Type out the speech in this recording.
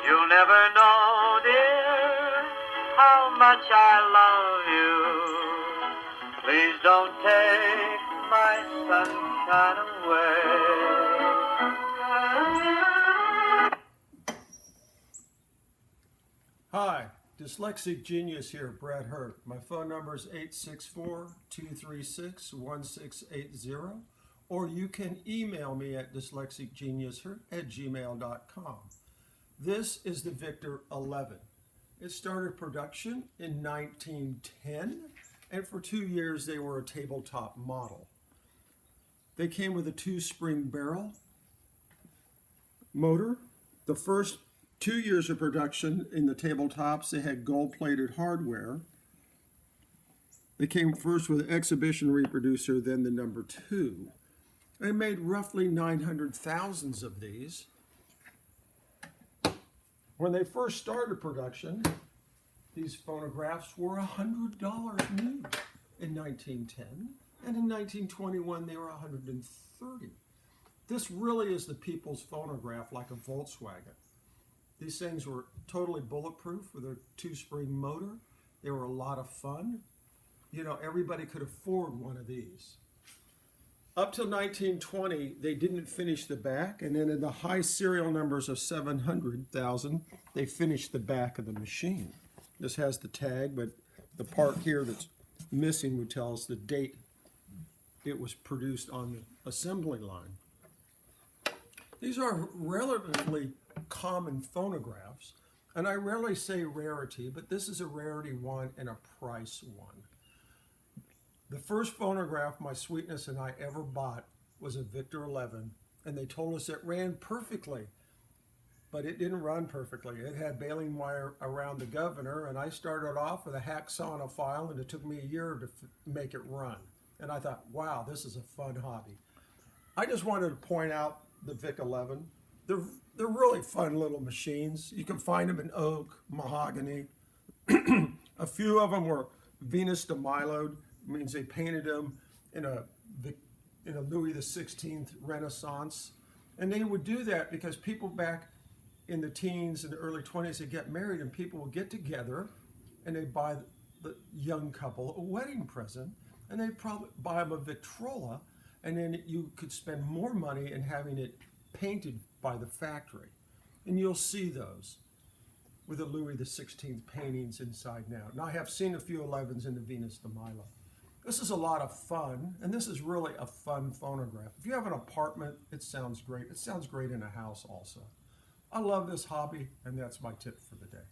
You'll never know, dear, how much I love you. Please don't take my sunshine away. Hi, Dyslexic Genius here, Brad Hurt. My phone number is 864-236-1680, or you can email me at dyslexicgeniushurt@gmail.com. This is the Victor XI. It started production in 1910, and for 2 years they were a tabletop model. They came with a 2-spring barrel motor. The first 2 years of production in the tabletops, they had gold-plated hardware. They came first with an exhibition reproducer, then the number 2. They made roughly 900,000 of these. When they first started production, these phonographs were $100 new in 1910, and in 1921 they were $130. This really is the people's phonograph, like a Volkswagen. These things were totally bulletproof with a 2-spring motor. They were a lot of fun. You know, everybody could afford one of these. Up till 1920, they didn't finish the back, and then in the high serial numbers of 700,000, they finished the back of the machine. This has the tag, but the part here that's missing would tell us the date it was produced on the assembly line. These are relatively common phonographs, and I rarely say rarity, but this is a rarity one and a price one. The first phonograph my sweetness and I ever bought was a Victor XI, and they told us it ran perfectly, but it didn't run perfectly. It had baling wire around the governor, and I started off with a hacksaw and a file, and it took me a year to make it run. And I thought, wow, this is a fun hobby. I just wanted to point out the Vic XI. They're really fun little machines. You can find them in oak, mahogany. A few of them were Venus de Milo, means they painted them in a Louis XVI Renaissance. And they would do that because people back in the teens and the early 20s, they get married, and people would get together and they'd buy the young couple a wedding present, and they'd probably buy them a Victrola, and then you could spend more money in having it painted by the factory. And you'll see those with the Louis XVI paintings inside now. Now I have seen a few 11s in the Venus de Milo. This is a lot of fun, and this is really a fun phonograph. If you have an apartment, it sounds great. It sounds great in a house also. I love this hobby, and that's my tip for the day.